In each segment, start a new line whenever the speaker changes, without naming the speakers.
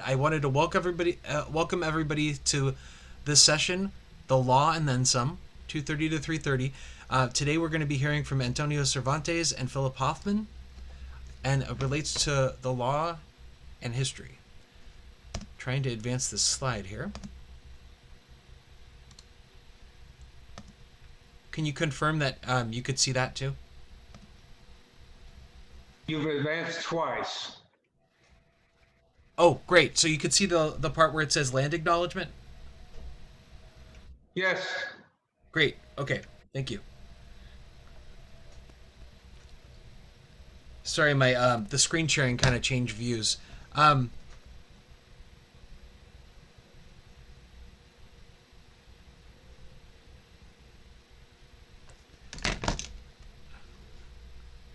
I wanted to welcome everybody to this session, the law and then some, 2:30 to 3:30. Today we're going to be hearing from Antonio Cervantes and Phillip Hoffman, and it relates to the law and history. Trying to advance this slide here. Can you confirm that you could see that too?
You've advanced twice.
Oh, great. So you could see the part where it says land acknowledgement?
Yes.
Great. Okay. Thank you. Sorry, my the screen sharing kind of changed views. Um,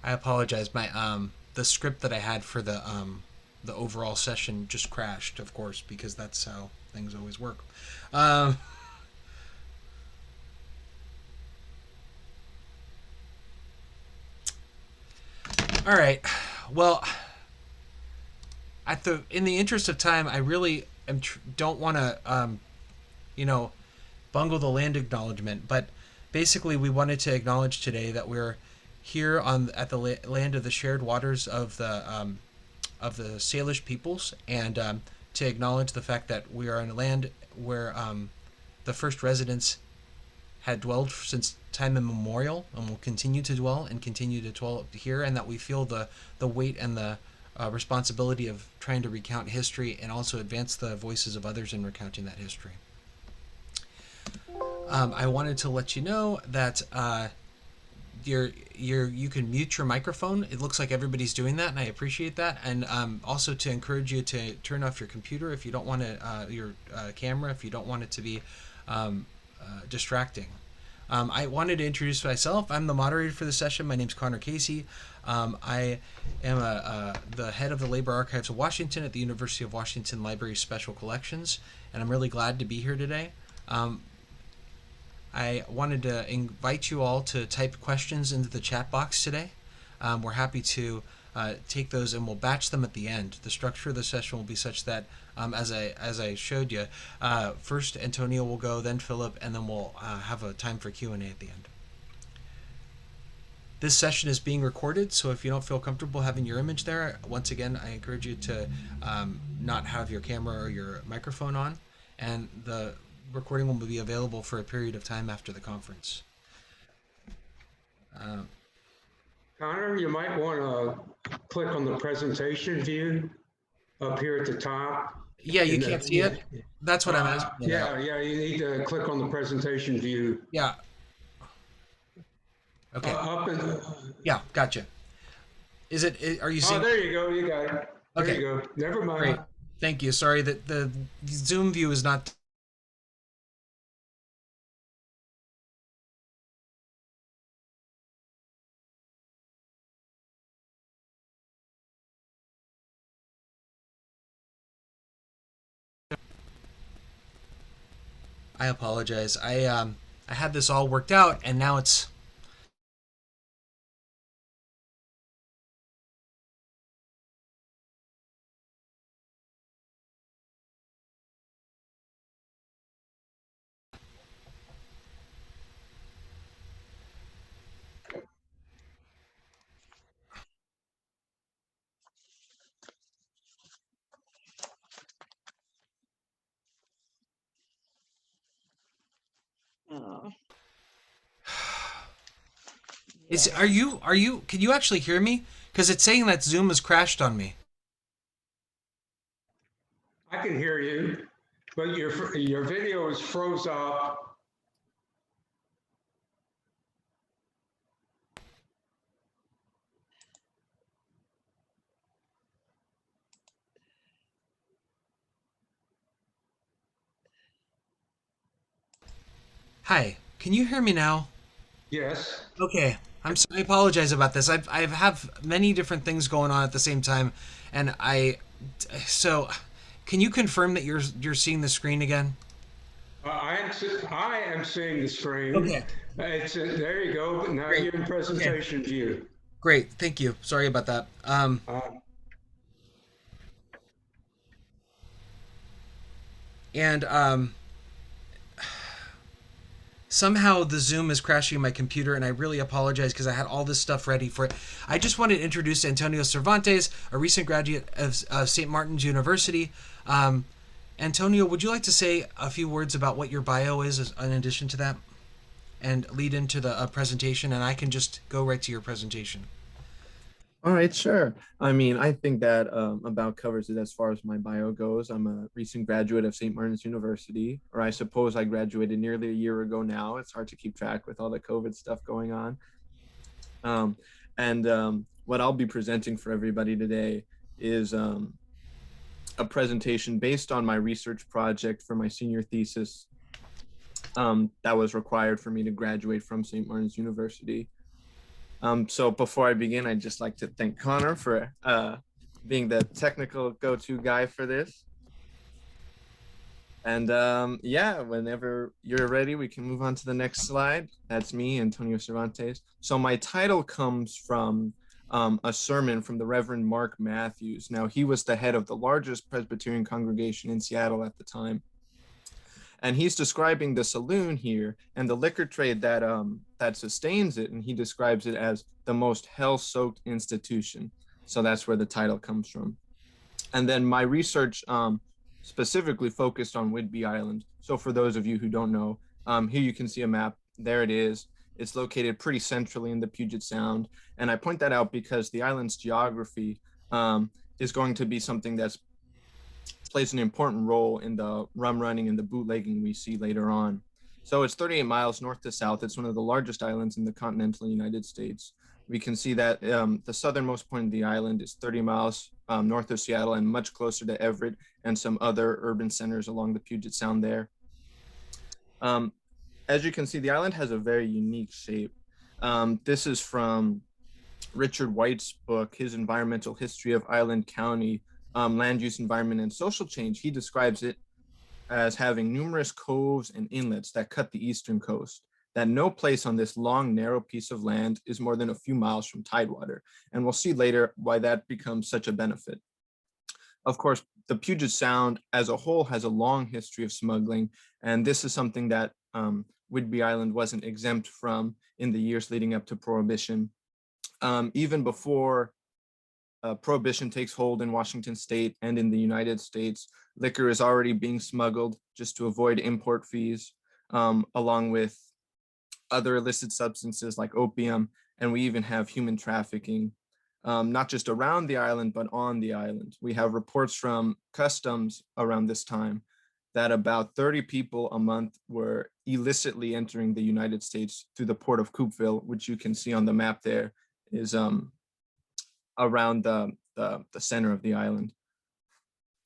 I apologize. My the script that I had for the overall session just crashed, of course, because that's how things always work. Um, all right. Well, in the interest of time, I really don't want to you know bungle the land acknowledgement, but basically we wanted to acknowledge today that we're here on at the land of the shared waters of the Salish peoples, and to acknowledge the fact that we are in a land where the first residents had dwelled since time immemorial and will continue to dwell and continue to dwell here, and that we feel the weight and the responsibility of trying to recount history and also advance the voices of others in recounting that history. I wanted to let you know that you can mute your microphone. It looks like everybody's doing that, and I appreciate that. And also to encourage you to turn off your computer if you don't want to, your camera if you don't want it to be distracting. I wanted to introduce myself. I'm the moderator for the session. My name's Connor Casey. I am the head of the Labor Archives of Washington at the University of Washington Library Special Collections, and I'm really glad to be here today. I wanted to invite you all to type questions into the chat box today. We're happy to take those, and we'll batch them at the end. The structure of the session will be such that, as I showed you, first Antonio will go, then Philip, and then we'll have a time for Q&A at the end. This session is being recorded, so if you don't feel comfortable having your image there, once again, I encourage you to not have your camera or your microphone on, and the recording will be available for a period of time after the conference.
Connor, you might want to click on the presentation view up here at the top.
Yeah, you can't see it? That's what I'm asking about.
Yeah, you need to click on the presentation view.
Yeah. Okay.
Up and.
Yeah, gotcha. Are you seeing?
Oh, there you go. You got it. There
Okay.
you go. Never mind.
Great. Thank you. Sorry that the Zoom view is not. I apologize. I had this all worked out, and now it's. Can you actually hear me? Because it's saying that Zoom has crashed on me.
I can hear you, but your video is froze up.
Hi, can you hear me now?
Yes.
Okay, I apologize about this. I have many different things going on at the same time, and so can you confirm that you're seeing the screen again?
I am seeing the screen.
Okay.
There you go. Now
Great.
you're in presentation
Okay.
view.
Great, thank you. Sorry about that.
Uh,
And somehow the Zoom is crashing on my computer, and I really apologize because I had all this stuff ready for it. I just wanted to introduce Antonio Cervantes, a recent graduate of St. Martin's University. Antonio, would you like to say a few words about what your bio is in addition to that, and lead into the presentation, and I can just go right to your presentation?
All right, sure. I mean, I think that about covers it as far as my bio goes. I'm a recent graduate of St. Martin's University, or I suppose I graduated nearly a year ago now. It's hard to keep track with all the COVID stuff going on. Um, and what I'll be presenting for everybody today is a presentation based on my research project for my senior thesis that was required for me to graduate from St. Martin's University. So before I begin, I'd just like to thank Connor for being the technical go-to guy for this. And yeah, whenever you're ready, we can move on to the next slide. That's me, Antonio Cervantes. So my title comes from a sermon from the Reverend Mark Matthews. Now, he was the head of the largest Presbyterian congregation in Seattle at the time. And he's describing the saloon here and the liquor trade that sustains it, and he describes it as the most hell-soaked institution. So that's where the title comes from. And then my research specifically focused on Whidbey Island. So for those of you who don't know, here you can see a map. There it is. It's located pretty centrally in the Puget Sound, and I point that out because the island's geography is going to be something that's plays an important role in the rum running and the bootlegging we see later on. So it's 38 miles north to south. It's one of the largest islands in the continental United States. We can see that the southernmost point of the island is 30 miles north of Seattle and much closer to Everett and some other urban centers along the Puget Sound there. As you can see, the island has a very unique shape. This is from Richard White's book, his environmental history of Island County, land use, environment, and social change. He describes it as having numerous coves and inlets that cut the eastern coast, that no place on this long, narrow piece of land is more than a few miles from tidewater. And we'll see later why that becomes such a benefit. Of course, the Puget Sound as a whole has a long history of smuggling, and this is something that Whidbey Island wasn't exempt from in the years leading up to Prohibition. Even before Prohibition takes hold in Washington state and in the United States, liquor is already being smuggled just to avoid import fees, along with other illicit substances like opium. And we even have human trafficking, not just around the island, but on the island. We have reports from customs around this time that about 30 people a month were illicitly entering the United States through the port of Coupeville, which you can see on the map there is around the center of the island.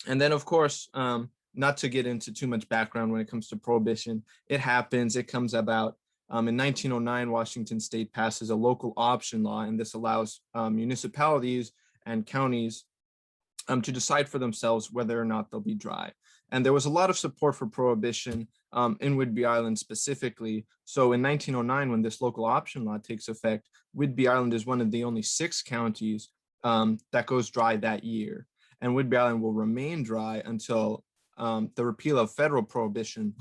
And then, of course, not to get into too much background when it comes to Prohibition, it happens, it comes about. In 1909, Washington state passes a local option law, and this allows municipalities and counties to decide for themselves whether or not they'll be dry. And there was a lot of support for Prohibition in Whidbey Island specifically. So in 1909, when this local option law takes effect, Whidbey Island is one of the only 6 counties that goes dry that year. And Whidbey Island will remain dry until the repeal of federal prohibition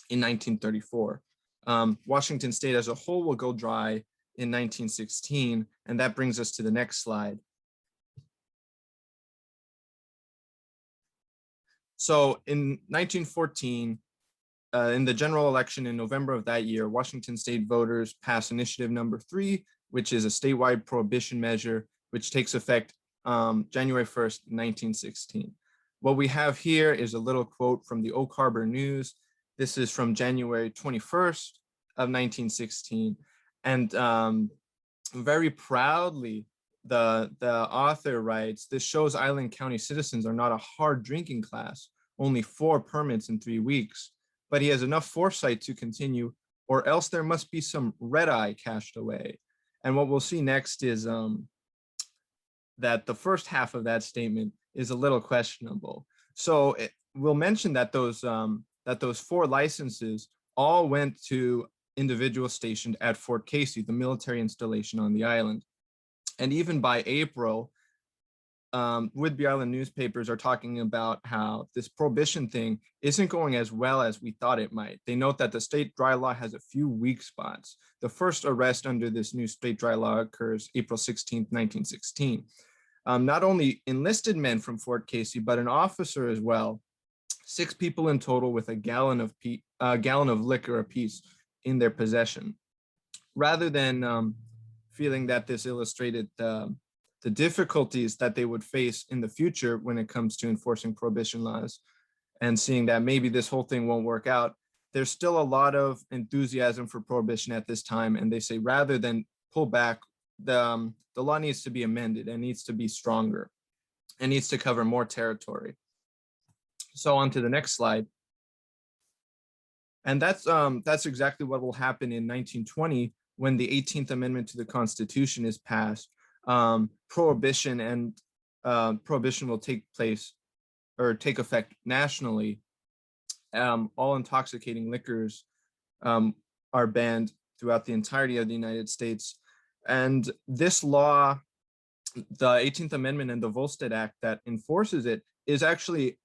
in 1934. Washington state as a whole will go dry in 1916, and that brings us to the next slide. So in 1914, in the general election in November of that year, Washington state voters passed initiative number 3, which is a statewide prohibition measure, which takes effect January 1st, 1916. What we have here is a little quote from the Oak Harbor News. This is from January 21st of 1916. And very proudly, the author writes, "This shows Island County citizens are not a hard drinking class, only 4 permits in 3 weeks. But he has enough foresight to continue, or else there must be some red eye cached away." And what we'll see next is that the first half of that statement is a little questionable. So we'll mention that those 4 licenses all went to individuals stationed at Fort Casey, the military installation on the island. And even by April, Whidbey Island newspapers are talking about how this prohibition thing isn't going as well as we thought it might. They note that the state dry law has a few weak spots. The first arrest under this new state dry law occurs April 16th, 1916. Not only enlisted men from Fort Casey, but an officer as well. 6 people in total with a gallon of liquor apiece in their possession. Rather than feeling that this illustrated the difficulties that they would face in the future when it comes to enforcing prohibition laws, and seeing that maybe this whole thing won't work out, there's still a lot of enthusiasm for prohibition at this time. And they say rather than pull back, the law needs to be amended and needs to be stronger and needs to cover more territory. So on to the next slide. And that's exactly what will happen in 1920 when the 18th Amendment to the Constitution is passed. Prohibition will take effect nationally. All intoxicating liquors are banned throughout the entirety of the United States. And this law, the 18th Amendment and the Volstead Act that enforces it, is actually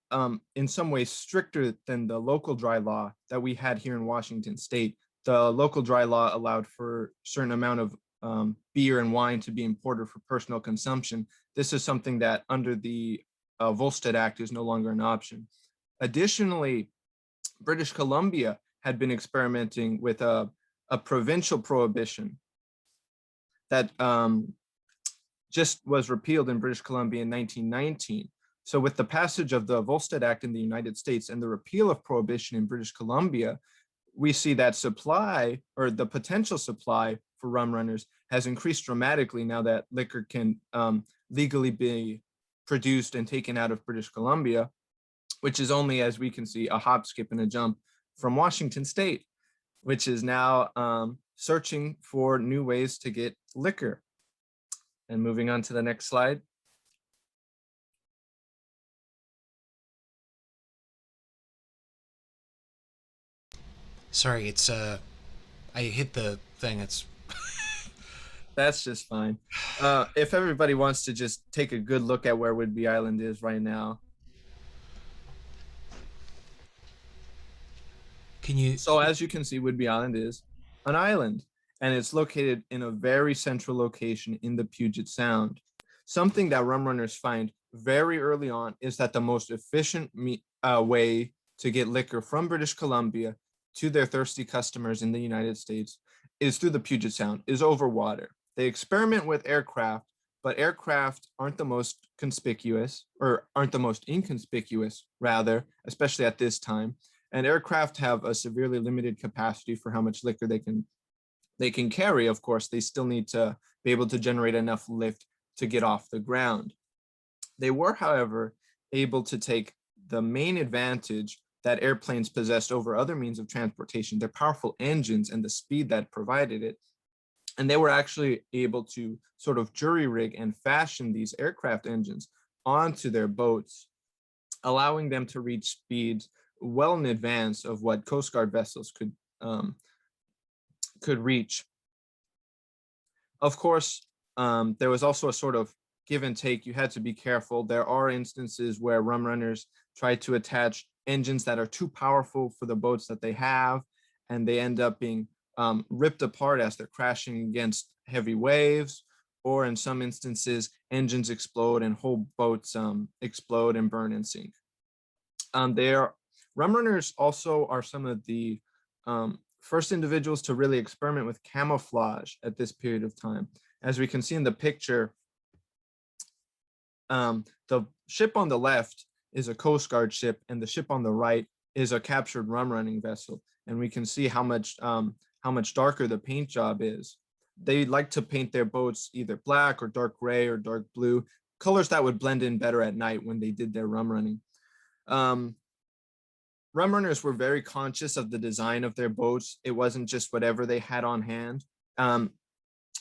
in some ways stricter than the local dry law that we had here in Washington State. The local dry law allowed for a certain amount of beer and wine to be imported for personal consumption. This is something that under the Volstead Act is no longer an option. Additionally, British Columbia had been experimenting with a provincial prohibition that just was repealed in British Columbia in 1919. So with the passage of the Volstead Act in the United States and the repeal of prohibition in British Columbia, we see that supply, or the potential supply for rum runners, has increased dramatically now that liquor can legally be produced and taken out of British Columbia, which is only, as we can see, a hop, skip, and a jump from Washington State, which is now searching for new ways to get liquor. And moving on to the next slide.
Sorry, it's I hit the thing. It's
That's just fine. If everybody wants to just take a good look at where Whidbey Island is right now.
Can you?
So as you can see, Whidbey Island is an island, and it's located in a very central location in the Puget Sound. Something that rum runners find very early on is that the most efficient way to get liquor from British Columbia to their thirsty customers in the United States is through the Puget Sound, is over water. They experiment with aircraft, but aircraft aren't the most conspicuous, or aren't the most inconspicuous, rather, especially at this time. And aircraft have a severely limited capacity for how much liquor they can carry. Of course, they still need to be able to generate enough lift to get off the ground. They were, however, able to take the main advantage that airplanes possessed over other means of transportation, their powerful engines and the speed that provided it. And they were actually able to sort of jury rig and fashion these aircraft engines onto their boats, allowing them to reach speeds well in advance of what Coast Guard vessels could reach. Of course, there was also a sort of give and take. You had to be careful. There are instances where rum runners try to attach engines that are too powerful for the boats that they have, and they end up being ripped apart as they're crashing against heavy waves, or in some instances, engines explode and whole boats explode and burn and sink. Rum runners also are some of the first individuals to really experiment with camouflage at this period of time. As we can see in the picture, the ship on the left is a Coast Guard ship, and the ship on the right is a captured rum running vessel. And we can see how much darker the paint job is. They like to paint their boats either black or dark gray or dark blue, colors that would blend in better at night when they did their rum running. Rum runners were very conscious of the design of their boats. It wasn't just whatever they had on hand.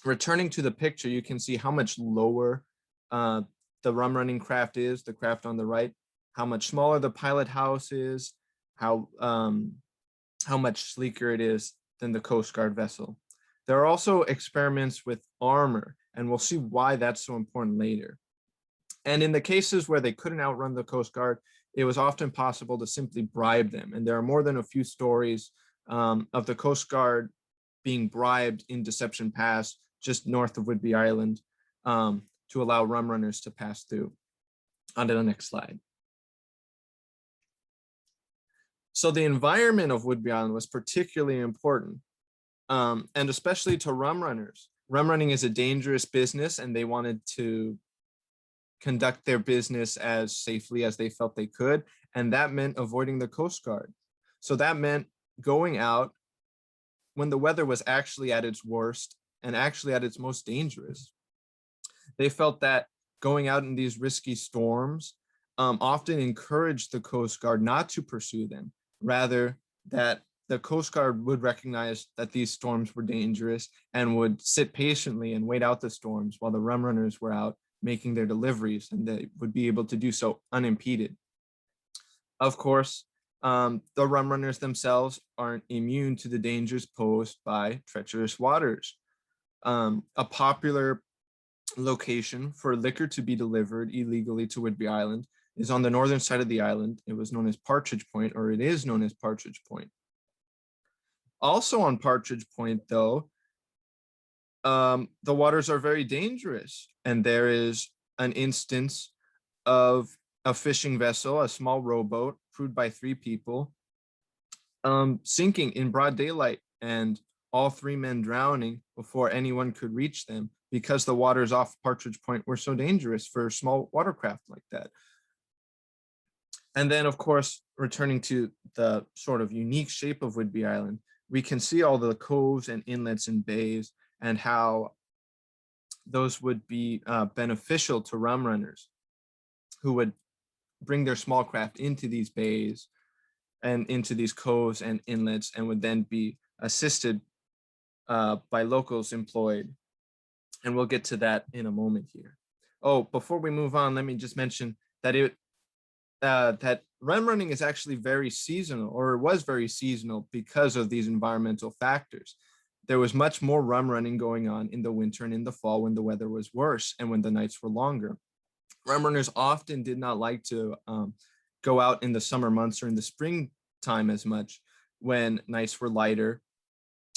Returning to the picture, you can see how much lower the rum running craft is, the craft on the right, how much smaller the pilot house is, how much sleeker it is than the Coast Guard vessel. There are also experiments with armor, and we'll see why that's so important later. And in the cases where they couldn't outrun the Coast Guard, it was often possible to simply bribe them. And there are more than a few stories of the Coast Guard being bribed in Deception Pass, just north of Whidbey Island, to allow rum runners to pass through. On to the next slide. So the environment of Whidbey Island was particularly important, and especially to rum runners. Rum running is a dangerous business, and they wanted to conduct their business as safely as they felt they could, and that meant avoiding the Coast Guard. So that meant going out when the weather was actually at its worst and actually at its most dangerous. They felt that going out in these risky storms often encouraged the Coast Guard not to pursue them, rather that the Coast Guard would recognize that these storms were dangerous and would sit patiently and wait out the storms while the rum runners were out making their deliveries, and they would be able to do so unimpeded. Of course, the rum runners themselves aren't immune to the dangers posed by treacherous waters. A popular location for liquor to be delivered illegally to Whidbey Island is on the northern side of the island. It was known as Partridge Point, or it is known as Partridge Point. Also on Partridge Point, though, the waters are very dangerous, and there is an instance of a fishing vessel, a small rowboat crewed by 3 people, sinking in broad daylight, and all 3 men drowning before anyone could reach them because the waters off Partridge Point were so dangerous for small watercraft like that. And then, of course, returning to the sort of unique shape of Whidbey Island, we can see all the coves and inlets and bays and how those would be beneficial to rum runners who would bring their small craft into these bays and into these coves and inlets, and would then be assisted by locals employed. And we'll get to that in a moment here. Oh, before we move on, let me just mention that that rum running is actually very seasonal, or it was very seasonal, because of these environmental factors. There was much more rum running going on in the winter and in the fall when the weather was worse and when the nights were longer. Rum runners often did not like to go out in the summer months or in the springtime as much, when nights were lighter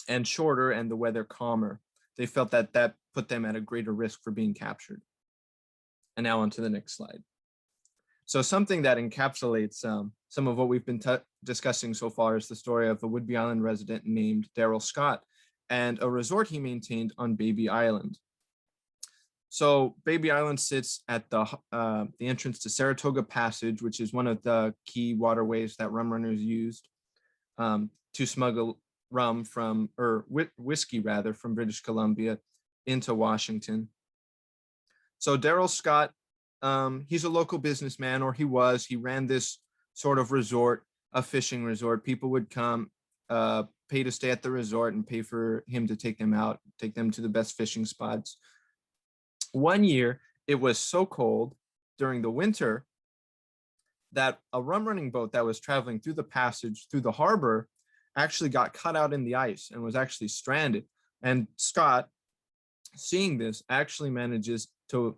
and shorter and the weather calmer. They felt that that put them at a greater risk for being captured. And now on to the next slide. So something that encapsulates some of what we've been discussing so far is the story of a Whidbey Island resident named Daryl Scott and a resort he maintained on Baby Island. So Baby Island sits at the entrance to Saratoga Passage, which is one of the key waterways that rum runners used to smuggle rum from, or whiskey rather, from British Columbia into Washington. So Daryl Scott, he's a local businessman, or he ran this sort of resort, a fishing resort. People would come, pay to stay at the resort and pay for him to take them out, take them to the best fishing spots. One year, it was so cold during the winter that a rum running boat that was traveling through the passage, through the harbor, actually got cut out in the ice and was actually stranded. And Scott, seeing this, actually manages to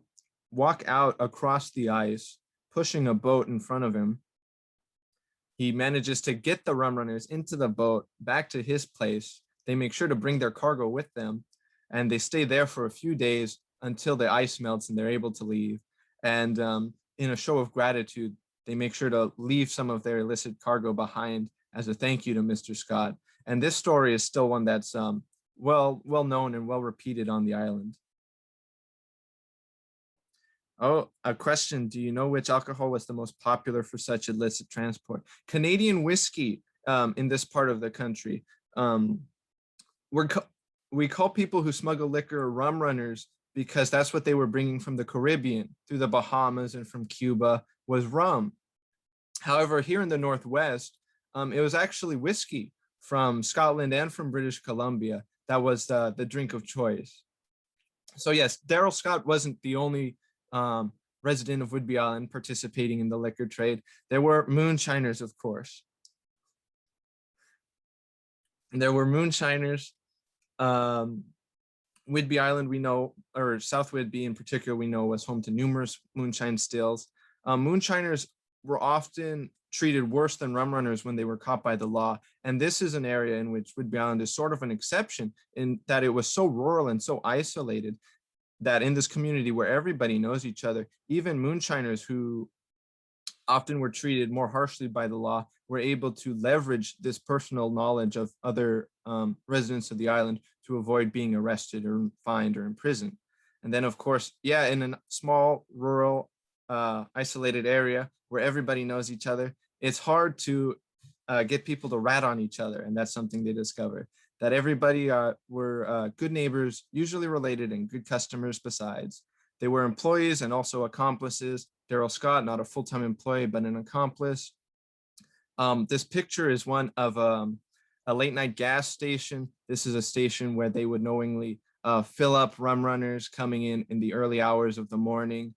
walk out across the ice, pushing a boat in front of him. He manages to get the rum runners into the boat, back to his place. They make sure to bring their cargo with them, and they stay there for a few days until the ice melts and they're able to leave. And in a show of gratitude, they make sure to leave some of their illicit cargo behind as a thank you to Mr. Scott. And this story is still one that's well known and well repeated on the island. Oh, a question. Do you know which alcohol was the most popular for such illicit transport? Canadian whiskey in this part of the country. We call people who smuggle liquor rum runners because that's what they were bringing from the Caribbean through the Bahamas and from Cuba was rum. However, here in the Northwest, it was actually whiskey from Scotland and from British Columbia that was the drink of choice. So yes, Daryl Scott wasn't the only resident of Whidbey Island participating in the liquor trade. There were moonshiners, of course. There were moonshiners Whidbey Island, we know, or South Whidbey in particular, we know was home to numerous moonshine stills. Moonshiners were often treated worse than rum runners when they were caught by the law. And this is an area in which Whidbey Island is sort of an exception in that it was so rural and so isolated that in this community where everybody knows each other, even moonshiners who often were treated more harshly by the law were able to leverage this personal knowledge of other residents of the island to avoid being arrested or fined or imprisoned. And then, of course, yeah, in a small, rural, isolated area where everybody knows each other, it's hard to get people to rat on each other. And that's something they discovered, that everybody were good neighbors, usually related, and good customers besides. They were employees and also accomplices. Daryl Scott, not a full-time employee, but an accomplice. This picture is one of a late night gas station. This is a station where they would knowingly fill up rum runners coming in the early hours of the morning,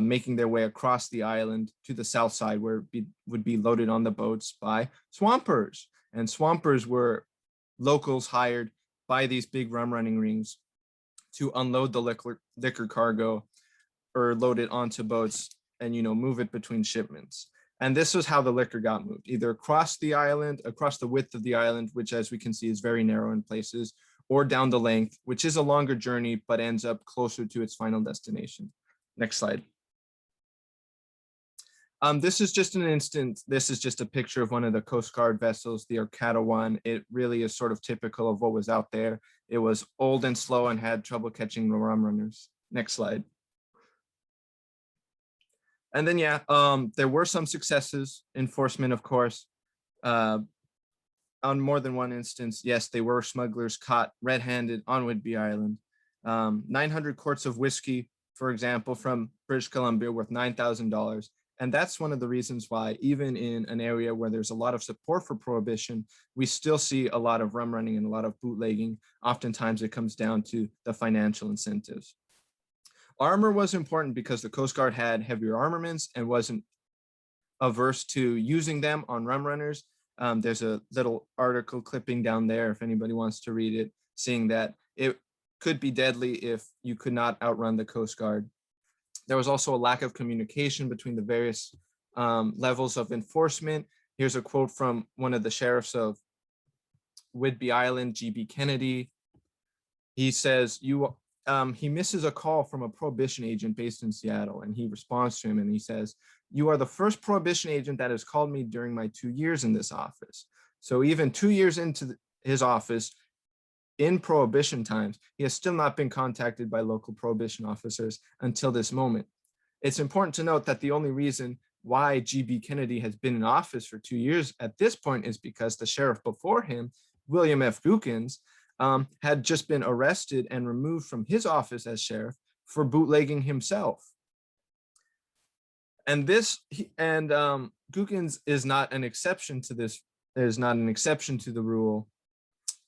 making their way across the island to the south side where it would be loaded on the boats by swampers. And swampers were locals hired by these big rum running rings to unload the liquor cargo or load it onto boats and, move it between shipments. And this was how the liquor got moved, either across the island, across the width of the island, which as we can see is very narrow in places, or down the length, which is a longer journey, but ends up closer to its final destination. Next slide. This is just an instant. This is just a picture of one of the Coast Guard vessels, the Arcata one. It really is sort of typical of what was out there. It was old and slow and had trouble catching the rum runners. Next slide. And then, yeah, there were some successes. Enforcement, of course. On more than one instance, yes, they were smugglers caught red-handed on Whidbey Island. 900 quarts of whiskey, for example, from British Columbia worth $9,000. And that's one of the reasons why, even in an area where there's a lot of support for prohibition, we still see a lot of rum running and a lot of bootlegging. Oftentimes it comes down to the financial incentives. Armor was important because the Coast Guard had heavier armaments and wasn't averse to using them on rum runners. There's a little article clipping down there if anybody wants to read it, seeing that it could be deadly if you could not outrun the Coast Guard. There was also a lack of communication between the various levels of enforcement. Here's a quote from one of the sheriffs of Whidbey Island, G.B. Kennedy. He says, he misses a call from a prohibition agent based in Seattle, and he responds to him and he says, "You are the first prohibition agent that has called me during my 2 years in this office." So even 2 years into his office, in prohibition times, he has still not been contacted by local prohibition officers until this moment. It's important to note that the only reason why G.B. Kennedy has been in office for 2 years at this point is because the sheriff before him, William F. Gookins, had just been arrested and removed from his office as sheriff for bootlegging himself. And Gookins is not an exception to this. There's not an exception to the rule.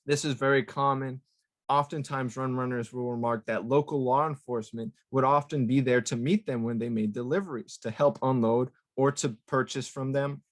This is very common. Oftentimes, rum runners will remark that local law enforcement would often be there to meet them when they made deliveries, to help unload or to purchase from them.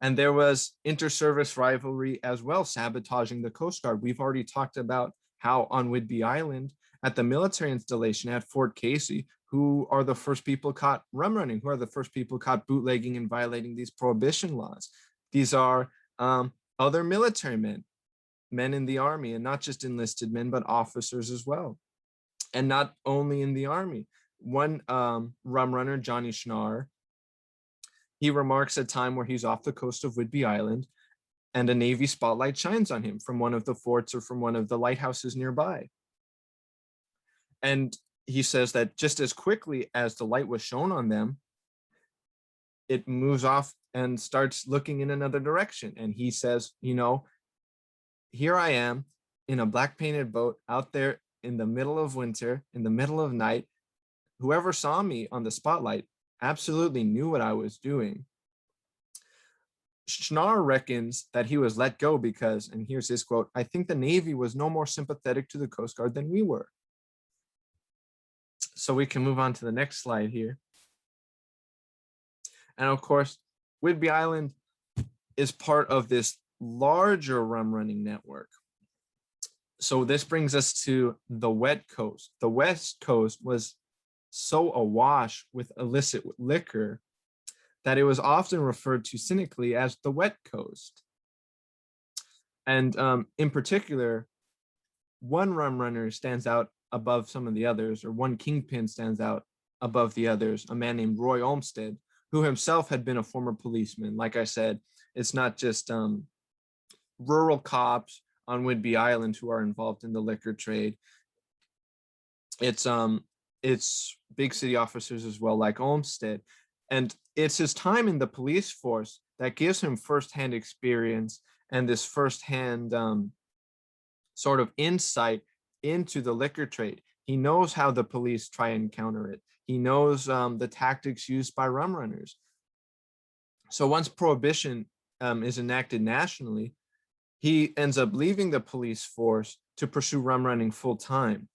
And there was inter-service rivalry as well, sabotaging the Coast Guard. We've already talked about how on Whidbey Island, at the military installation at Fort Casey, who are the first people caught rum running, who are the first people caught bootlegging and violating these prohibition laws. These are other military men in the Army, and not just enlisted men, but officers as well. And not only in the Army. One rum runner, Johnny Schnarr, he remarks a time where he's off the coast of Whidbey Island and a Navy spotlight shines on him from one of the forts or from one of the lighthouses nearby. And he says that just as quickly as the light was shown on them, it moves off and starts looking in another direction. And he says, here I am in a black painted boat out there in the middle of winter, in the middle of night. Whoever saw me on the spotlight absolutely knew what I was doing. Schnarr reckons that he was let go because, and here's his quote, "I think the Navy was no more sympathetic to the Coast Guard than we were." So we can move on to the next slide here. And of course, Whidbey Island is part of this larger rum running network. So this brings us to the wet coast. The West Coast was so awash with illicit liquor that it was often referred to cynically as the wet coast. And in particular, one rum runner stands out above some of the others, or one kingpin stands out above the others, a man named Roy Olmsted, who himself had been a former policeman. Like I said, it's not just rural cops on Whidbey Island who are involved in the liquor trade. It's big city officers as well, like Olmsted. And it's his time in the police force that gives him firsthand experience and this firsthand sort of insight into the liquor trade. He knows how the police try and counter it. He knows the tactics used by rum runners. So once Prohibition is enacted nationally, he ends up leaving the police force to pursue rum running full time.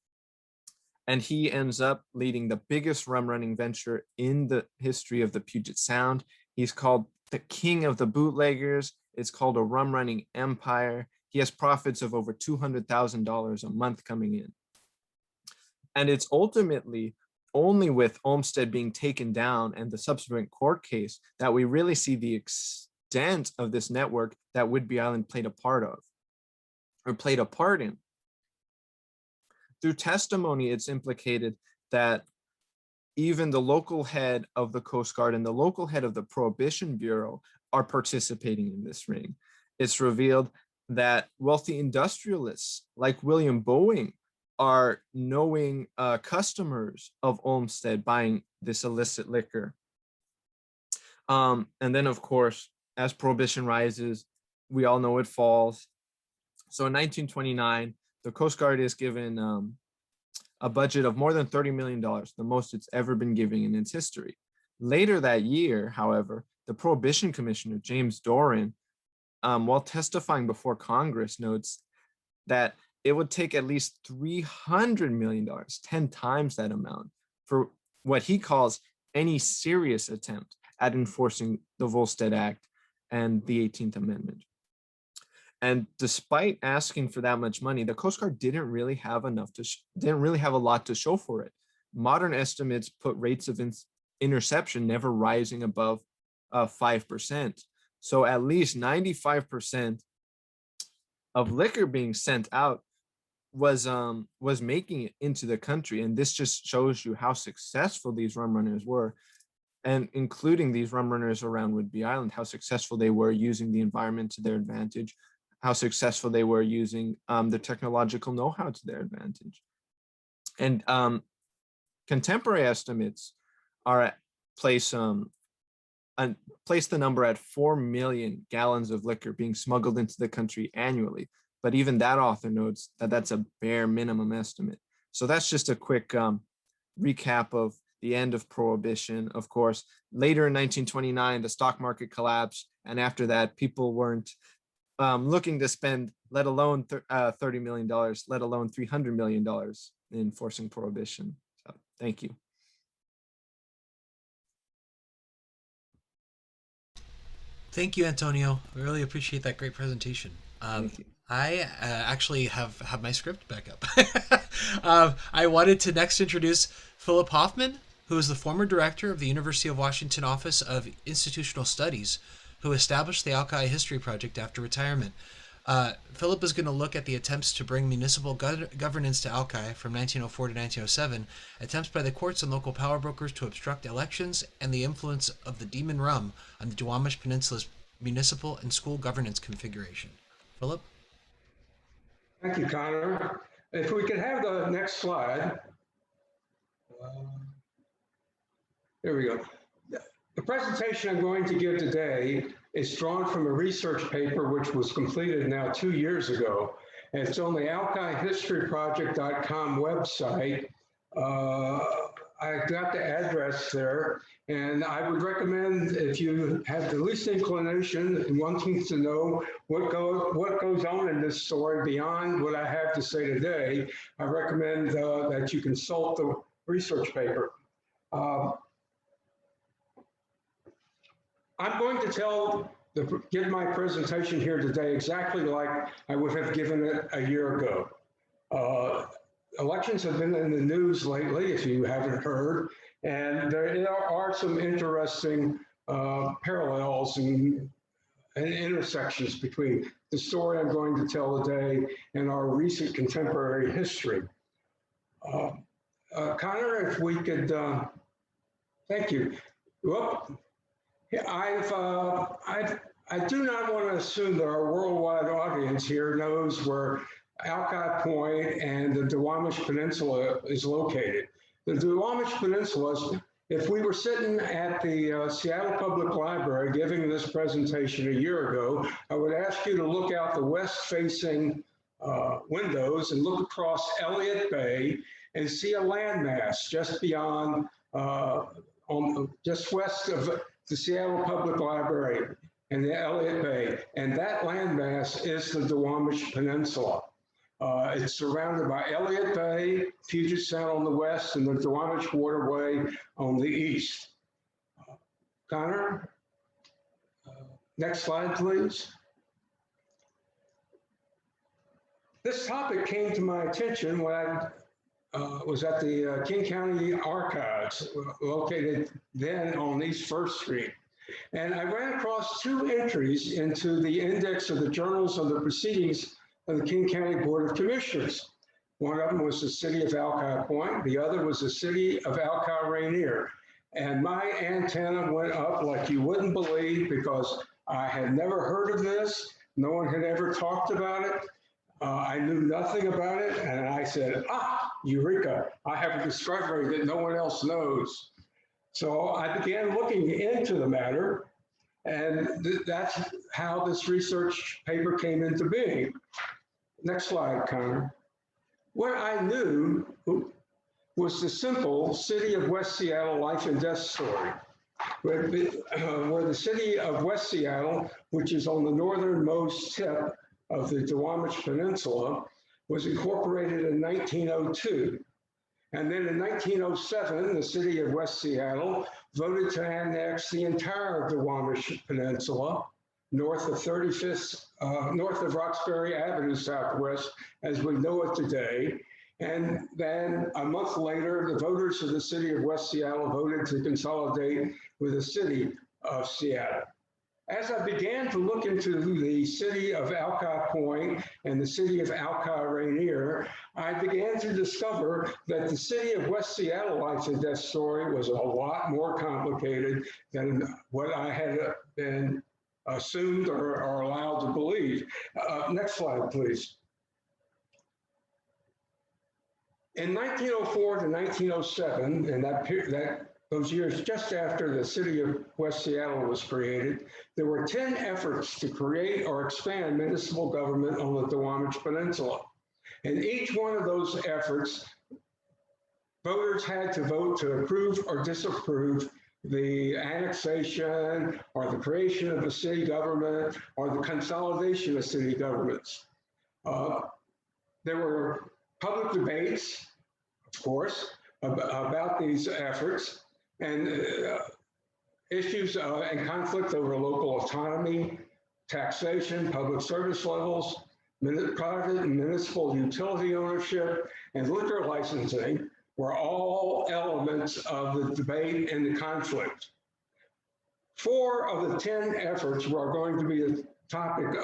And he ends up leading the biggest rum running venture in the history of the Puget Sound. He's called the king of the bootleggers. It's called a rum running empire. He has profits of over $200,000 a month coming in. And it's ultimately only with Olmsted being taken down and the subsequent court case that we really see the extent of this network that Whidbey Island played a part in. Through testimony, it's implicated that even the local head of the Coast Guard and the local head of the Prohibition Bureau are participating in this ring. It's revealed that wealthy industrialists like William Boeing are knowing customers of Olmsted buying this illicit liquor. And then, of course, as Prohibition rises, we all know it falls. So in 1929, the Coast Guard is given a budget of more than $30 million, the most it's ever been given in its history. Later that year, however, the Prohibition Commissioner, James Doran, while testifying before Congress, notes that it would take at least $300 million, 10 times that amount, for what he calls any serious attempt at enforcing the Volstead Act and the 18th Amendment. And despite asking for that much money, the Coast Guard didn't really have a lot to show for it. Modern estimates put rates of interception never rising above 5%. So at least 95% of liquor being sent out was making it into the country. And this just shows you how successful these rum runners were, and including these rum runners around Whidbey Island, how successful they were using the environment to their advantage, how successful they were using the technological know-how to their advantage. And contemporary estimates are place the number at 4 million gallons of liquor being smuggled into the country annually. But even that author notes that that's a bare minimum estimate. So that's just a quick recap of the end of Prohibition. Of course, later in 1929, the stock market collapsed. And after that, people weren't looking to spend, let alone $30 million, let alone $300 million in enforcing Prohibition. So thank you.
Thank you, Antonio. I really appreciate that great presentation.
Thank you.
I actually have my script back up. I wanted to next introduce Phillip Hoffman, who is the former director of the University of Washington Office of Institutional Studies, who established the Alca History Project after retirement. Phillip is going to look at the attempts to bring municipal governance to Alki from 1904 to 1907, attempts by the courts and local power brokers to obstruct elections, and the influence of the Demon Rum on the Duwamish Peninsula's municipal and school governance configuration. Phillip?
Thank you, Connor. If we could have the next slide. There we go. The presentation I'm going to give today is drawn from a research paper which was completed now 2 years ago. And it's on the alkihistoryproject.com website. I got the address there, and I would recommend, if you have the least inclination and wanting to know what goes on in this story beyond what I have to say today, I recommend that you consult the research paper. I'm going to give my presentation here today exactly like I would have given it a year ago. Elections have been in the news lately, if you haven't heard, and there are some interesting parallels and intersections between the story I'm going to tell today and our recent contemporary history. Connor, if we could, thank you. Well, I do not want to assume that our worldwide audience here knows where Alca Point and the Duwamish Peninsula is located. The Duwamish Peninsula, if we were sitting at the Seattle Public Library giving this presentation a year ago, I would ask you to look out the west-facing windows and look across Elliott Bay and see a landmass just beyond, just west of the Seattle Public Library and the Elliott Bay. And that landmass is the Duwamish Peninsula. It's surrounded by Elliott Bay, Puget Sound on the west, and the Duwamish Waterway on the east. Connor, next slide, please. This topic came to my attention when I was at the King County Archives, located then on East 1st Street. And I ran across two entries into the index of the journals of the proceedings of the King County Board of Commissioners. One of them was the city of Alca Point. The other was the city of Alca Rainier. And my antenna went up like you wouldn't believe, because I had never heard of this. No one had ever talked about it. I knew nothing about it. And I said, eureka, I have a discovery that no one else knows. So I began looking into the matter, and that's how this research paper came into being. Next slide, Connor. What I knew was the simple city of West Seattle life and death story, where the city of West Seattle, which is on the northernmost tip of the Duwamish Peninsula, was incorporated in 1902. And then in 1907, the city of West Seattle voted to annex the entire Duwamish Peninsula, north of 35th, north of Roxbury Avenue Southwest, as we know it today. And then a month later, the voters of the city of West Seattle voted to consolidate with the city of Seattle. As I began to look into the city of Alca Point and the city of Alca Rainier, I began to discover that the city of West Seattle life and death story was a lot more complicated than what I had been assumed or allowed to believe. Next slide, please. In 1904 to 1907, and those years just after the city of West Seattle was created, there were 10 efforts to create or expand municipal government on the Duwamish Peninsula. In each one of those efforts, voters had to vote to approve or disapprove the annexation or the creation of a city government or the consolidation of city governments. There were public debates, of course, about these efforts, and issues and conflict over local autonomy, taxation, public service levels, private and municipal utility ownership, and liquor licensing were all elements of the debate and the conflict. 4 of the 10 efforts were going to be the topic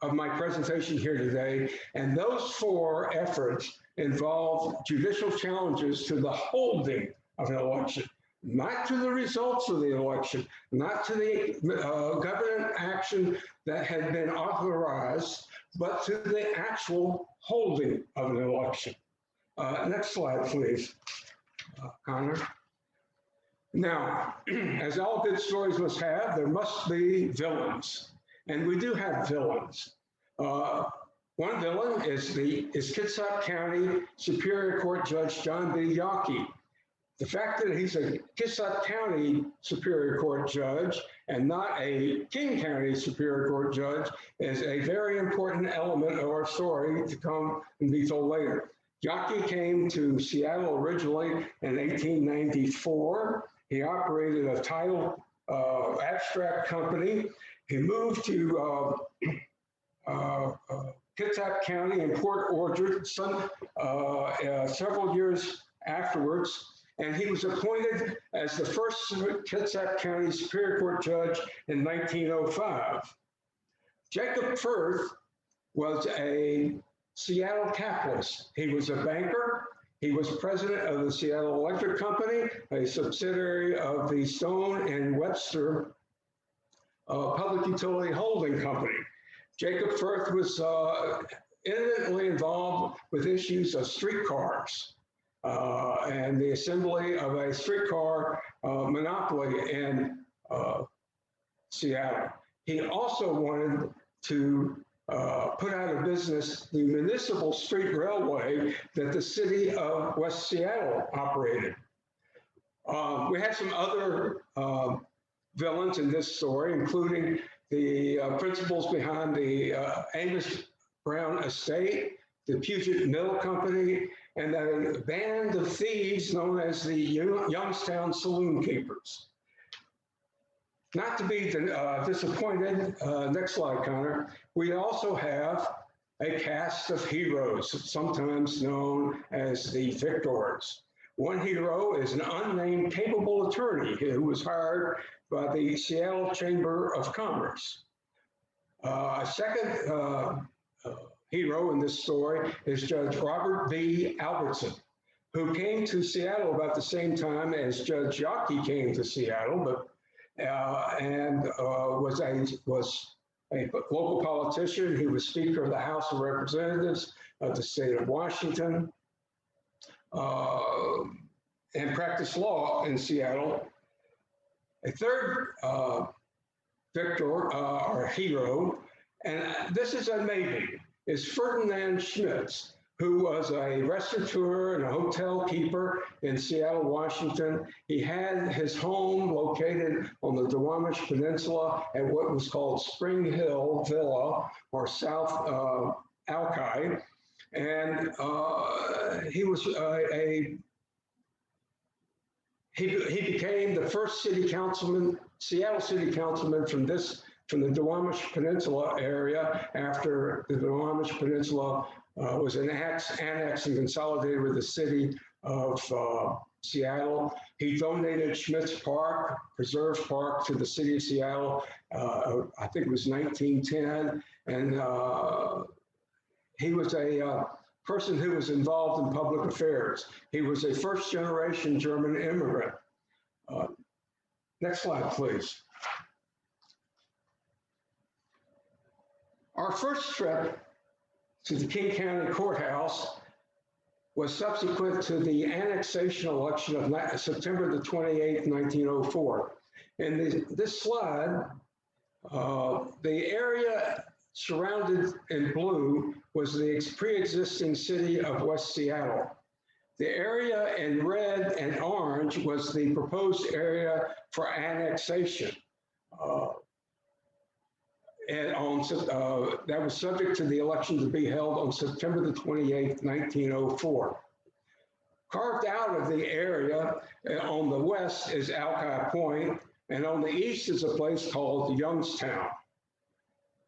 of my presentation here today, and those 4 efforts involve judicial challenges to the holding of an election, not to the results of the election, not to the government action that had been authorized, but to the actual holding of an election. Next slide, please, Connor. Now, as all good stories must have, there must be villains, and we do have villains. One villain is Kitsap County Superior Court Judge John B. Dockey. The fact that he's a Kitsap County Superior Court judge and not a King County Superior Court judge is a very important element of our story to come and be told later. Dockey came to Seattle originally in 1894. He operated a title abstract company. He moved to Kitsap County in Port Orchard several years afterwards, and he was appointed as the first Kitsap County Superior Court judge in 1905. Jacob Firth was a Seattle capitalist. He was a banker. He was president of the Seattle Electric Company, a subsidiary of the Stone and Webster Public Utility Holding Company. Jacob Firth was intimately involved with issues of streetcars and the assembly of a streetcar monopoly in Seattle. He also wanted to put out of business the municipal street railway that the city of West Seattle operated. We have some other villains in this story, including the principals behind the Amos Brown Estate, the Puget Mill Company, and a band of thieves known as the Youngstown Saloon Keepers. Not to be disappointed, next slide, Connor, we also have a cast of heroes, sometimes known as the victors. One hero is an unnamed capable attorney who was hired by the Seattle Chamber of Commerce. A second hero in this story is Judge Robert B. Albertson, who came to Seattle about the same time as Judge Dockey came to Seattle, but was a local politician. He was Speaker of the House of Representatives of the state of Washington and practiced law in Seattle. A third victor or hero, and this is a maybe, is Ferdinand Schmitz, who was a restaurateur and a hotel keeper in Seattle, Washington. He had his home located on the Duwamish Peninsula at what was called Spring Hill Villa, or South Alki. And he was he became the first city councilman, Seattle city councilman from the Duwamish Peninsula area after the Duwamish Peninsula was annexed and consolidated with the city of Seattle. He donated Schmitz Park, Preserve Park, to the city of Seattle. I think it was 1910, and he was a person who was involved in public affairs. He was a first-generation German immigrant. Next slide, please. Our first trip to the King County Courthouse was subsequent to the annexation election of September the 28th, 1904. In this slide, the area surrounded in blue was the pre-existing city of West Seattle. The area in red and orange was the proposed area for annexation. That was subject to the election to be held on September the 28th, 1904. Carved out of the area on the west is Alca Point, and on the east is a place called Youngstown.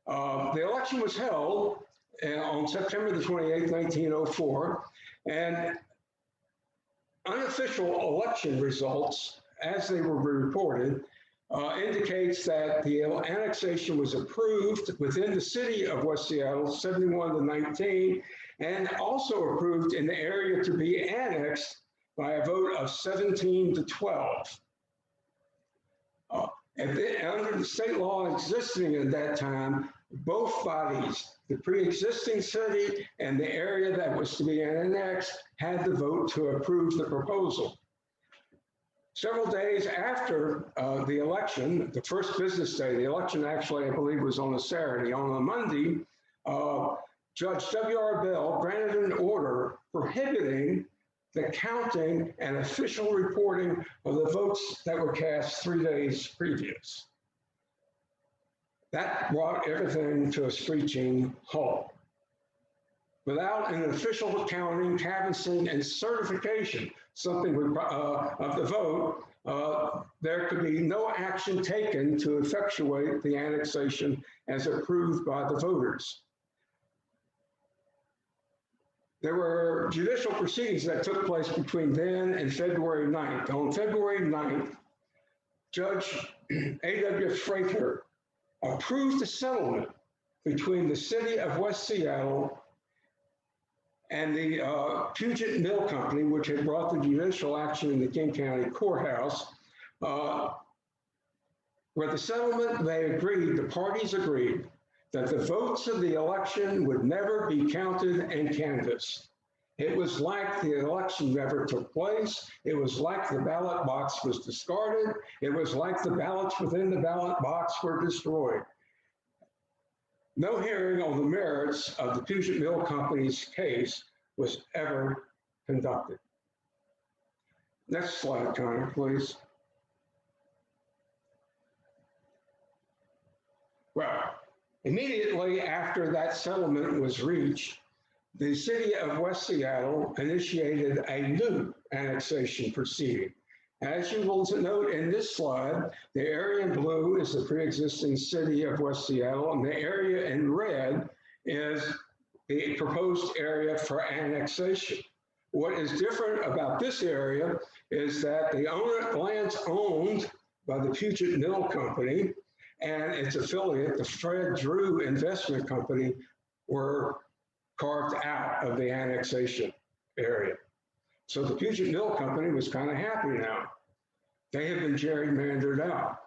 The election was held on September the 28th, 1904, and unofficial election results, as they were reported, indicates that the annexation was approved within the city of West Seattle, 71 to 19, and also approved in the area to be annexed by a vote of 17 to 12. Under the state law existing at that time, both bodies, the pre-existing city and the area that was to be annexed, had the vote to approve the proposal. Several days after the election, the first business day, the election actually, I believe, was on a Saturday. On a Monday, Judge W.R. Bell granted an order prohibiting the counting and official reporting of the votes that were cast 3 days previous. That brought everything to a screeching halt. Without an official counting, canvassing, and certification, something of the vote, there could be no action taken to effectuate the annexation as approved by the voters. there were judicial proceedings that took place between then and February 9th. On February 9th, Judge A.W. Frater approved a settlement between the city of West Seattle and the Puget Mill Company, which had brought the judicial action in the King County Courthouse, where the settlement, the parties agreed that the votes of the election would never be counted and canvassed. It was like the election never took place. It was like the ballot box was discarded. It was like the ballots within the ballot box were destroyed. No hearing on the merits of the Puget Mill Company's case was ever conducted. Next slide, Connor, please. Well, immediately after that settlement was reached, the city of West Seattle initiated a new annexation proceeding. As you will note in this slide, the area in blue is the pre-existing city of West Seattle, and the area in red is the proposed area for annexation. What is different about this area is that the land's owned by the Puget Mill Company and its affiliate, the Fred Drew Investment Company, were carved out of the annexation area. So the Puget Mill Company was kind of happy now. They have been gerrymandered out.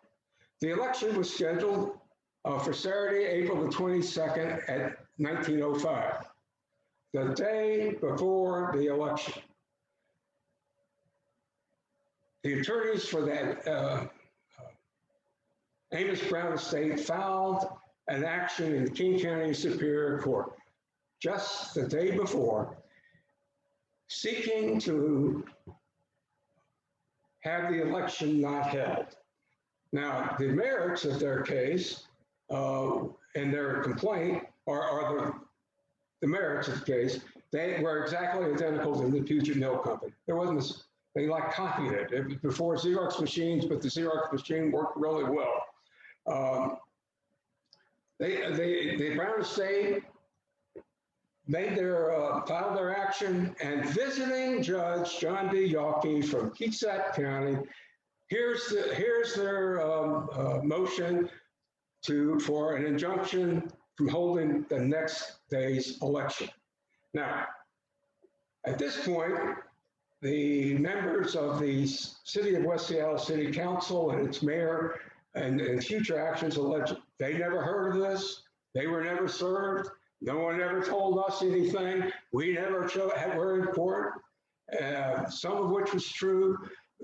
The election was scheduled for Saturday, April the 22nd at 1905, the day before the election. The attorneys for that Amos Brown estate filed an action in the King County Superior Court just the day before, seeking to have the election not held. Now, the merits of their case and their complaint are the merits of the case. They were exactly identical to the Puget Mill Company. There wasn't this, they like copied it. It was before Xerox machines, but the Xerox machine worked really well. The Brown estate filed their action, and visiting Judge John B. Dockey from Kitsap County, here's their motion for an injunction from holding the next day's election. Now, at this point, the members of the City of West Seattle City Council and its mayor and future actions alleged they never heard of this. They were never served. No one ever told us anything. We never were in court, some of which was true.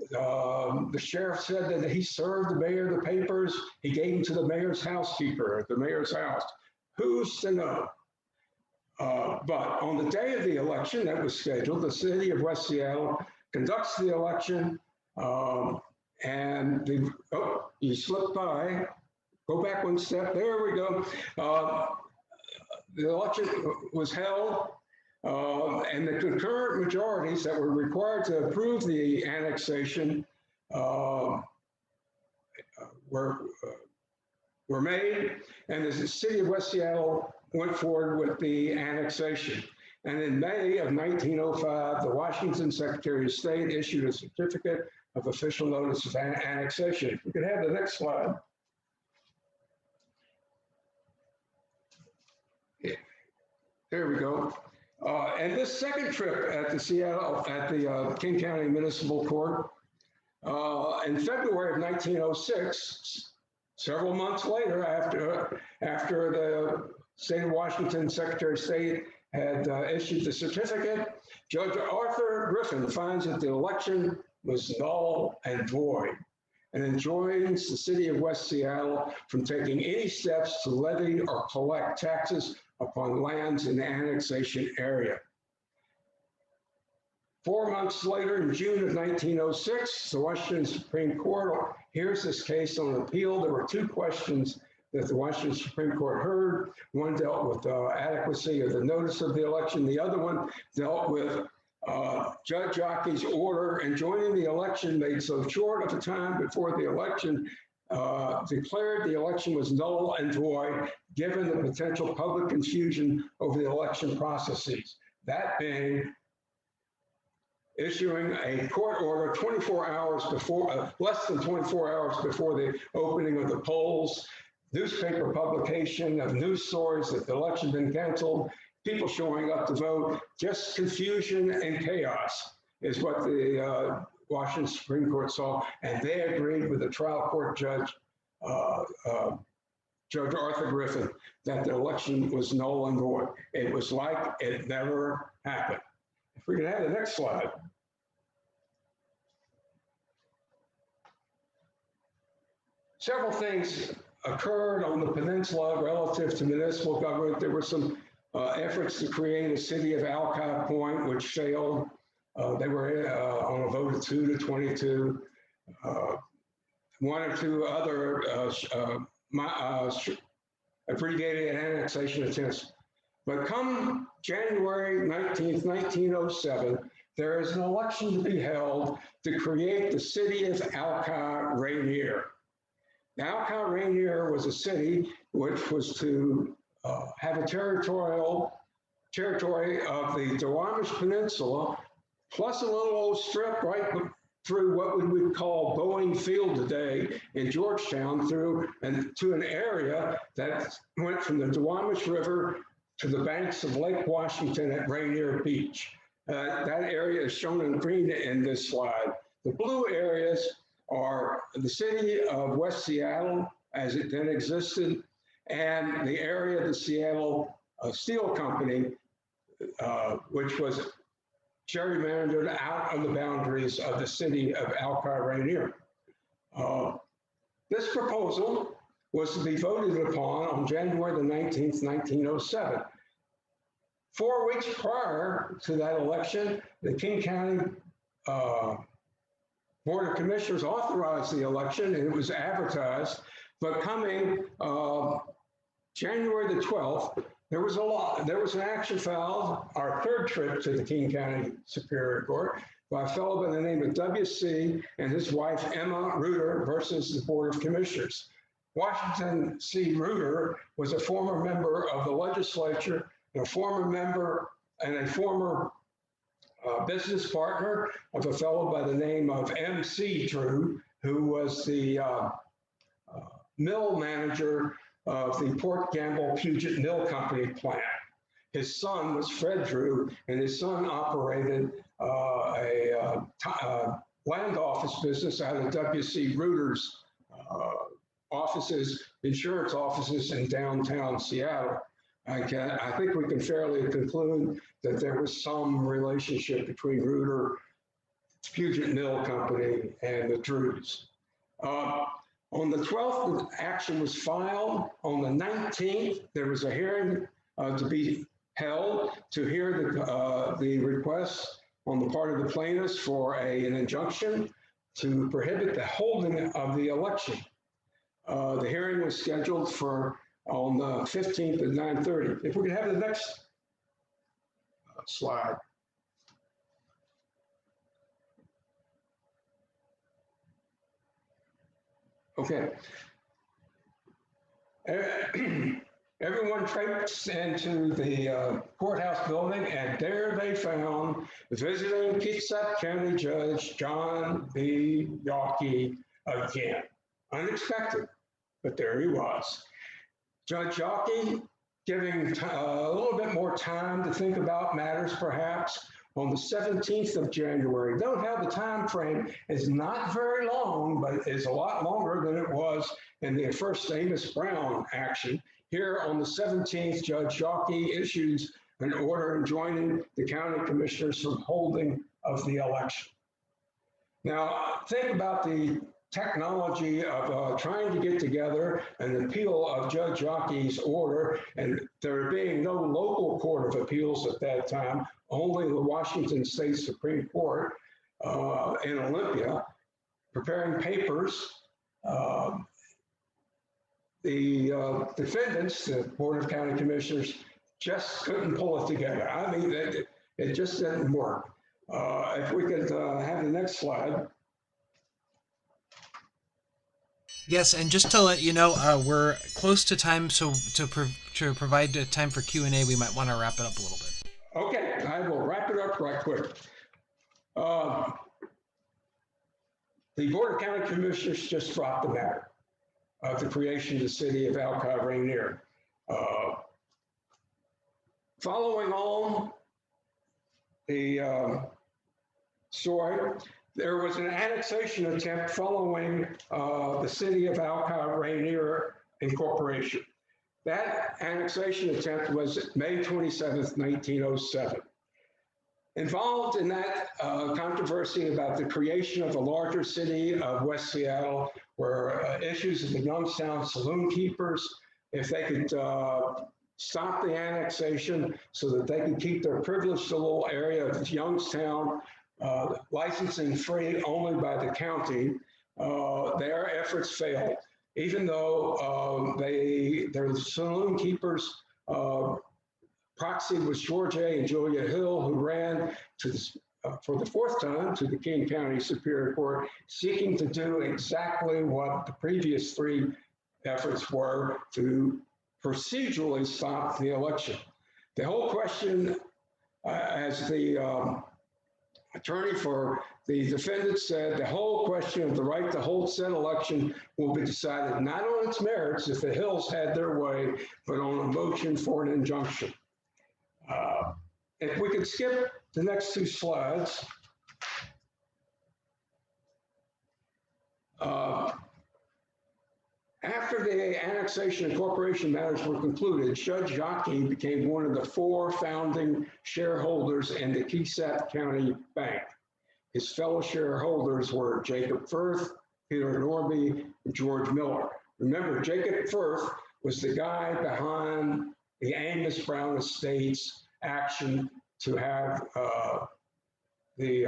The sheriff said that he served the mayor the papers. He gave them to the mayor's housekeeper at the mayor's house. Who's to know? But on the day of the election that was scheduled, the city of West Seattle conducts the election, and you slipped by. Go back one step. There we go. The election was held, and the concurrent majorities that were required to approve the annexation were made, and the city of West Seattle went forward with the annexation. And in May of 1905, the Washington Secretary of State issued a certificate of official notice of annexation. We could have the next slide. Yeah. There we go. And this second trip at the King County Municipal Court, in February of 1906, several months later, after the state of Washington Secretary of State had issued the certificate, Judge Arthur Griffin finds that the election was null and void, and enjoins the city of West Seattle from taking any steps to levy or collect taxes upon lands in the annexation area. 4 months later, in June of 1906, the Washington Supreme Court hears this case on appeal. There were two questions that the Washington Supreme Court heard. One dealt with the adequacy of the notice of the election. The other one dealt with Judge Dockey's order enjoining the election made so short of a time before the election declared the election was null and void, given the potential public confusion over the election processes. That being issuing a court order 24 hours before, less than 24 hours before the opening of the polls, newspaper publication of news stories that the election had been canceled, people showing up to vote, just confusion and chaos is what the Washington Supreme Court saw, and they agreed with the trial court judge, Judge Arthur Griffin, that the election was null and void. It was like it never happened. If we could have the next slide. Several things occurred on the peninsula relative to municipal government. There were some efforts to create a city of Alca Point, which failed. They were on a vote of 2 to 22. One or two other abbreviated annexation attempts. But come January 19th, 1907, there is an election to be held to create the city of Alca Rainier. Now, Alca Rainier was a city which was to have a territory of the Duwamish Peninsula, plus a little old strip right through what we would call Boeing Field today in Georgetown, through and to an area that went from the Duwamish River to the banks of Lake Washington at Rainier Beach. That area is shown in green in this slide. The blue areas are the city of West Seattle, as it then existed, and the area of the Seattle Steel Company, which was gerrymandered out of the boundaries of the city of Alca Rainier. This proposal was to be voted upon on January the 19th, 1907. 4 weeks prior to that election, the King County Board of Commissioners authorized the election, and it was advertised. But coming January the 12th, there was an action filed, our third trip to the King County Superior Court, by a fellow by the name of W.C. and his wife, Emma Reuter, versus the Board of Commissioners. Washington C. Reuter was a former member of the legislature, a former member and a former business partner of a fellow by the name of M.C. Drew, who was the mill manager of the Port Gamble Puget Mill Company plant. His son was Fred Drew, and his son operated a land office business out of W.C. Reuter's offices, insurance offices in downtown Seattle. I think we can fairly conclude that there was some relationship between Reuter, Puget Mill Company, and the Drews. On the 12th, action was filed. On the 19th, there was a hearing to be held to hear the request on the part of the plaintiffs for an injunction to prohibit the holding of the election. The hearing was scheduled for on the 15th at 9:30. If we could have the next slide. Okay. Everyone traipsed into the courthouse building, and there they found visiting Kitsap County Judge John B. Dockey again. Unexpected, but there he was. Judge Dockey giving a little bit more time to think about matters, perhaps, on the 17th of January. Note how the time frame is not very long, but is a lot longer than it was in the first Amos Brown action. Here on the 17th, Judge Dockey issues an order enjoining the county commissioners from holding of the election. Now, think about the technology of trying to get together an appeal of Judge Dockey's order, and there being no local court of appeals at that time, only the Washington State Supreme Court in Olympia, preparing papers. The defendants, the Board of County Commissioners, just couldn't pull it together. I mean, it just didn't work. If we could have the next slide.
Yes, and just to let you know, we're close to time, so to provide time for Q&A, we might want to wrap it up a little bit.
Okay, I right quick. The Board of County Commissioners just dropped the matter of the creation of the city of Alca Rainier. Following on the story, there was an annexation attempt following the city of Alca Rainier incorporation. That annexation attempt was May 27th, 1907. Involved in that controversy about the creation of a larger city of West Seattle were issues of the Youngstown saloon keepers, if they could stop the annexation so that they could keep their privileged little area of Youngstown licensing free only by the county. Their efforts failed, even though their saloon keepers proxy was George A. and Julia Hill, who ran to for the fourth time to the King County Superior Court, seeking to do exactly what the previous three efforts were to procedurally stop the election. The whole question, as the attorney for the defendant said, the whole question of the right to hold said election will be decided not on its merits if the Hills had their way, but on a motion for an injunction. If we could skip the next two slides. After the annexation and corporation matters were concluded, Judge Dockey became one of the four founding shareholders in the Keysap County Bank. His fellow shareholders were Jacob Firth, Peter Norby, and George Miller. Remember, Jacob Firth was the guy behind the Amos Brown Estates action to have the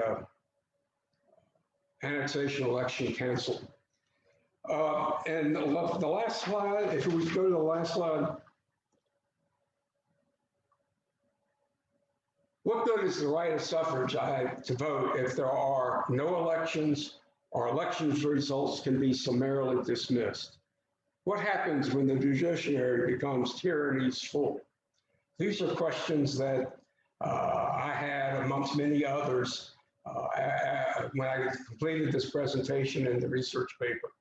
annexation election canceled. And the last slide, if we go to the last slide. What good is the right of suffrage to vote if there are no elections or elections results can be summarily dismissed? What happens when the judiciary becomes tyranny's fool? These are questions that I had, amongst many others, when I completed this presentation and the research paper.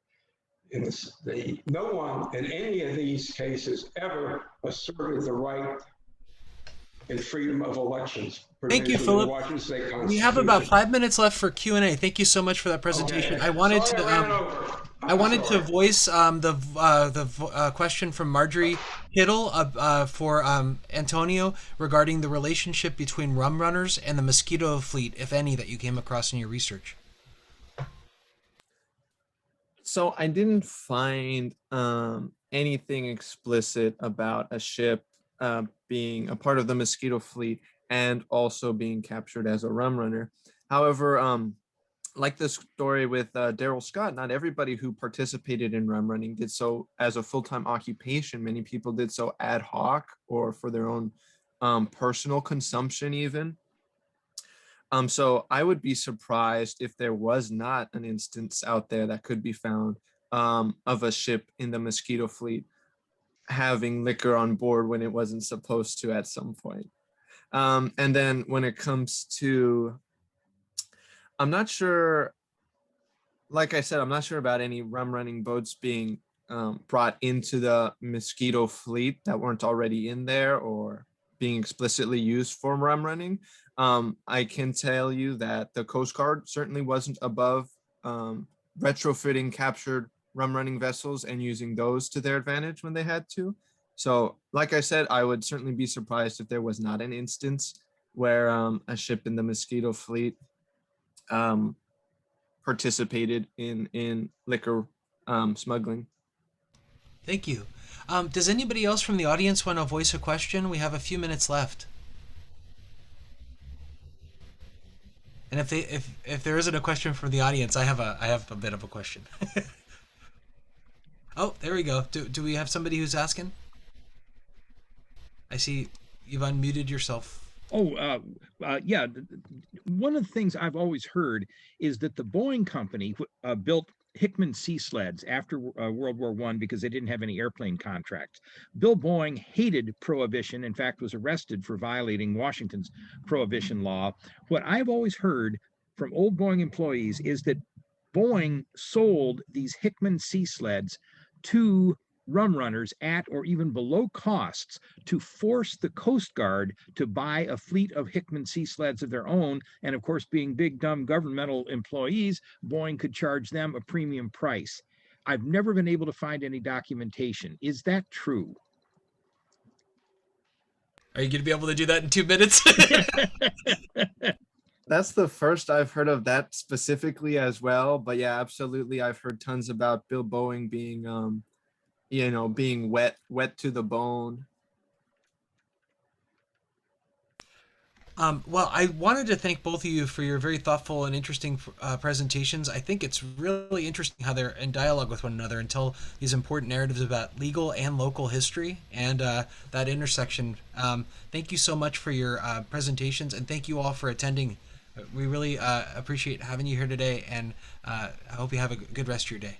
No one in any of these cases ever asserted the right and freedom of elections.
Thank you, Philip. We have about 5 minutes left for Q&A. Thank you so much for that presentation.
Okay.
I wanted
Sorry, I ran over.
I wanted to voice the question from Marjorie Hittle for Antonio regarding the relationship between rum runners and the mosquito fleet, if any, that you came across in your research.
So I didn't find anything explicit about a ship being a part of the mosquito fleet and also being captured as a rum runner. However, like the story with Daryl Scott, not everybody who participated in rum running did so as a full-time occupation. Many people did so ad hoc or for their own personal consumption even. So I would be surprised if there was not an instance out there that could be found of a ship in the mosquito fleet having liquor on board when it wasn't supposed to at some point. And then when it comes to, I'm not sure, like I said, I'm not sure about any rum running boats being brought into the mosquito fleet that weren't already in there or being explicitly used for rum running. I can tell you that the Coast Guard certainly wasn't above retrofitting captured rum running vessels and using those to their advantage when they had to. So like I said, I would certainly be surprised if there was not an instance where a ship in the mosquito fleet participated in liquor smuggling.
Thank you. Does anybody else from the audience want to voice a question? We have a few minutes left. And if there isn't a question from the audience, I have a bit of a question. Oh, there we go. Do we have somebody who's asking? I see you've unmuted yourself.
Oh, yeah. One of the things I've always heard is that the Boeing company built Hickman sea sleds after World War I because they didn't have any airplane contracts. Bill Boeing hated prohibition, in fact, was arrested for violating Washington's prohibition law. What I've always heard from old Boeing employees is that Boeing sold these Hickman sea sleds to rum runners at or even below costs to force the Coast Guard to buy a fleet of Hickman sea sleds of their own. And of course, being big, dumb governmental employees, Boeing could charge them a premium price. I've never been able to find any documentation. Is that true?
Are you going to be able to do that in 2 minutes?
That's the first I've heard of that specifically as well. But yeah, absolutely. I've heard tons about Bill Boeing being, being wet to the bone.
Well, I wanted to thank both of you for your very thoughtful and interesting presentations. I think it's really interesting how they're in dialogue with one another and tell these important narratives about legal and local history and that intersection. Thank you so much for your presentations, and thank you all for attending. We really appreciate having you here today, and I hope you have a good rest of your day.